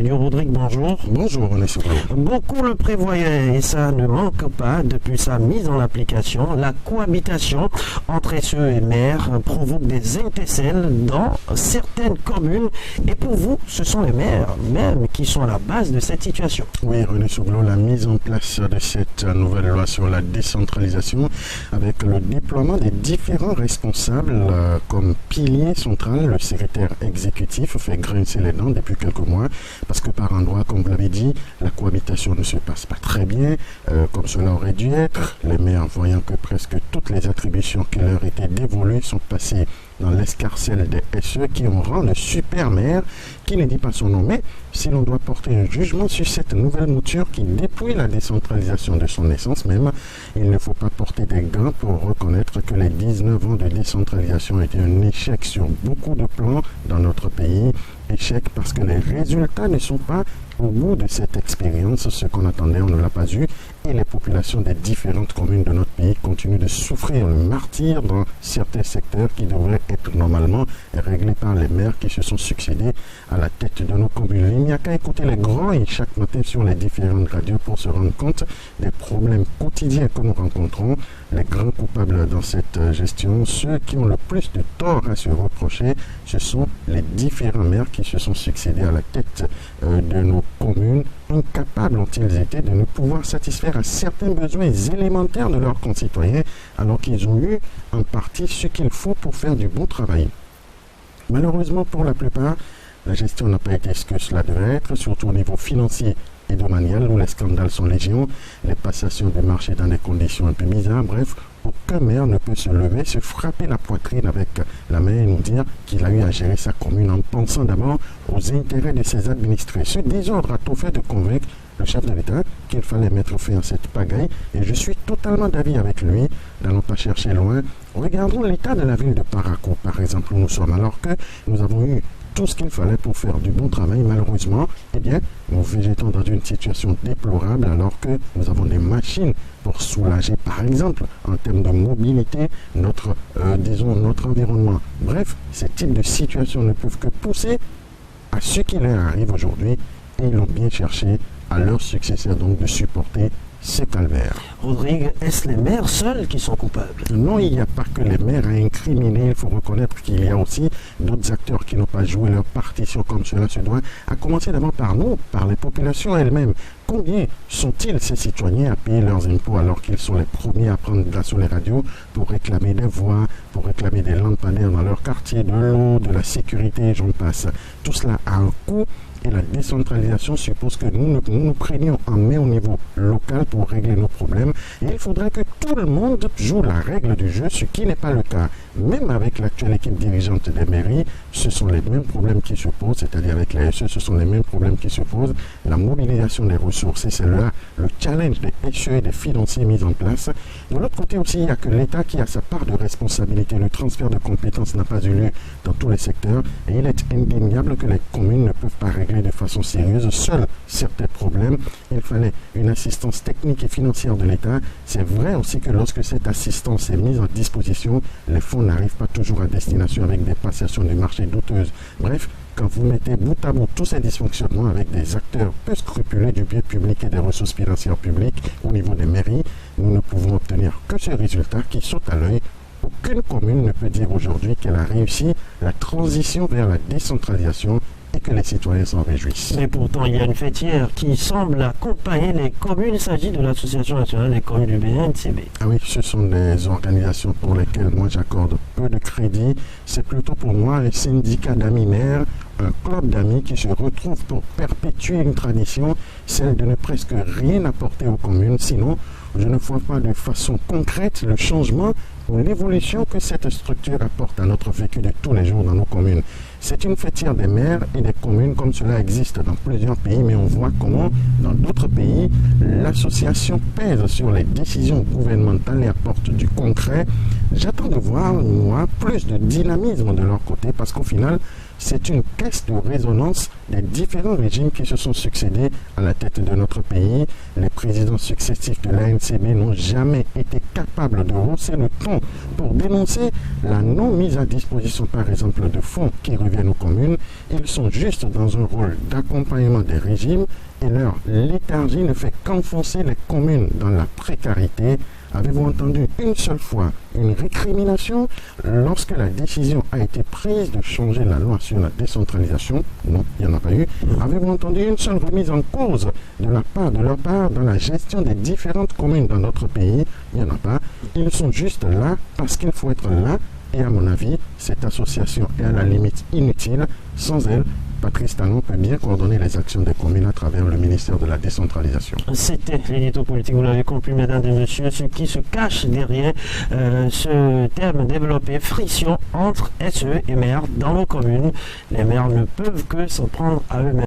studio. Rodrigue, bonjour. Bonjour, René Soublo. Beaucoup le prévoyaient et ça ne manque pas depuis sa mise en application. La cohabitation entre SE et maire provoque des intercelles dans certaines communes. Et pour vous, ce sont les maires même qui sont à la base de cette situation. Oui, René Soublo, la mise en place de cette nouvelle loi sur la décentralisation avec le déploiement des différents responsables comme pilier central, le secrétaire exécutif fait grincer les dents depuis quelques mois parce que par endroits, comme vous l'avez dit, la cohabitation ne se passe pas très bien comme cela aurait dû être. Les maires, voyant que presque toutes les attributions qui leur étaient dévolues sont passées dans l'escarcelle des SE qui ont rang le super maire qui ne dit pas son nom. Mais si l'on doit porter un jugement sur cette nouvelle mouture qui dépouille la décentralisation de son essence même, il ne faut pas porter des gants pour reconnaître que les 19 ans de décentralisation étaient un échec sur beaucoup de plans dans notre pays. Échec parce que les résultats ne sont pas au bout de cette expérience. Ce qu'on attendait, on ne l'a pas eu. Et les populations des différentes communes de notre pays continuent de souffrir le martyre dans certains secteurs qui devraient être normalement réglés par les maires qui se sont succédés à la tête de nos communes. Il n'y a qu'à écouter les grands et chaque matin sur les différentes radios pour se rendre compte des problèmes quotidiens que nous rencontrons. Les grands coupables dans cette gestion, ceux qui ont le plus de tort à se reprocher, ce sont les différents maires qui se sont succédés à la tête de nos communes. Incapables ont-ils été de ne pouvoir satisfaire à certains besoins élémentaires de leurs concitoyens alors qu'ils ont eu en partie ce qu'il faut pour faire du bon travail. Malheureusement pour la plupart, la gestion n'a pas été ce que cela devait être, surtout au niveau financier et domanial où les scandales sont légion, les passations de marché dans des conditions un peu bizarres. Bref, aucun maire ne peut se lever, se frapper la poitrine avec la main et nous dire qu'il a eu à gérer sa commune en pensant d'abord aux intérêts de ses administrés. Ce désordre a tout fait de convaincre le chef de l'État qu'il fallait mettre fin à cette pagaille et je suis totalement d'avis avec lui. N'allons pas chercher loin. Regardons l'état de la ville de Parakou, par exemple, où nous sommes, alors que nous avons eu tout ce qu'il fallait pour faire du bon travail. Malheureusement, eh bien, nous végétons dans une situation déplorable alors que nous avons des machines pour soulager, par exemple, en termes de mobilité, notre environnement. Bref, ces types de situations ne peuvent que pousser à ce qui leur arrive aujourd'hui et ils l'ont bien cherché à leurs successeurs donc de supporter ce calvaire. Rodrigue, est-ce les maires seuls qui sont coupables? Non, il n'y a pas que les maires à incriminer. Il faut reconnaître qu'il y a aussi d'autres acteurs qui n'ont pas joué leur partition comme cela se doit, à commencer d'abord par nous, par les populations elles-mêmes. Combien sont-ils ces citoyens à payer leurs impôts alors qu'ils sont les premiers à prendre place sur les radios pour réclamer des voies, pour réclamer des lampadaires dans leur quartier, de l'eau, de la sécurité, j'en passe. Tout cela a un coût. Et la décentralisation suppose que nous prenions en main au niveau local pour régler nos problèmes. Et il faudrait que tout le monde joue la règle du jeu, ce qui n'est pas le cas. Même avec l'actuelle équipe dirigeante des mairies, ce sont les mêmes problèmes qui se posent, c'est-à-dire avec la SE, ce sont les mêmes problèmes qui se posent. La mobilisation des ressources, et c'est là le challenge des SE et des financiers mis en place. De l'autre côté aussi, il n'y a que l'État qui a sa part de responsabilité. Le transfert de compétences n'a pas eu lieu dans tous les secteurs. Et il est indéniable que les communes ne peuvent pas régler de façon sérieuse seuls certains problèmes. Il fallait une assistance technique et financière de l'État. C'est vrai aussi que lorsque cette assistance est mise en disposition, les fonds n'arrivent pas toujours à destination avec des passations de marché douteuses. Bref, quand vous mettez bout à bout tous ces dysfonctionnements avec des acteurs peu scrupuleux du bien public et des ressources financières publiques au niveau des mairies, nous ne pouvons obtenir que ce résultat qui saute à l'œil. Aucune commune ne peut dire aujourd'hui qu'elle a réussi la transition vers la décentralisation et que les citoyens s'en réjouissent. Mais pourtant, il y a une fêtière qui semble accompagner les communes. Il s'agit de l'Association nationale des communes du Bénin, NCB. Ah oui, ce sont des organisations pour lesquelles moi j'accorde peu de crédit. C'est plutôt pour moi un syndicat d'amis maires, un club d'amis qui se retrouve pour perpétuer une tradition, celle de ne presque rien apporter aux communes. Sinon, je ne vois pas de façon concrète le changement ou l'évolution que cette structure apporte à notre vécu de tous les jours dans nos communes. C'est une fêtière des maires et des communes comme cela existe dans plusieurs pays, mais on voit comment dans d'autres pays, l'association pèse sur les décisions gouvernementales et apporte du concret. J'attends de voir, moi, plus de dynamisme de leur côté parce qu'au final, c'est une caisse de résonance des différents régimes qui se sont succédés à la tête de notre pays. Les présidents successifs de l'ANCB n'ont jamais été capables de hausser le ton pour dénoncer la non-mise à disposition, par exemple, de fonds qui reviennent aux communes. Ils sont juste dans un rôle d'accompagnement des régimes et leur léthargie ne fait qu'enfoncer les communes dans la précarité. Avez-vous entendu une seule fois une récrimination lorsque la décision a été prise de changer la loi sur la décentralisation? Non, il n'y en a pas eu. Avez-vous entendu une seule remise en cause de leur part dans la gestion des différentes communes dans notre pays? Il n'y en a pas. Ils sont juste là parce qu'il faut être là. Et à mon avis, cette association est à la limite inutile. Sans elle, Patrice Talon peut bien coordonner les actions des communes à travers le ministère de la décentralisation. C'était l'édito politique, vous l'avez compris, mesdames et messieurs, ce qui se cache derrière ce terme développé, friction entre SE et maires dans nos communes. Les maires ne peuvent que s'en prendre à eux-mêmes.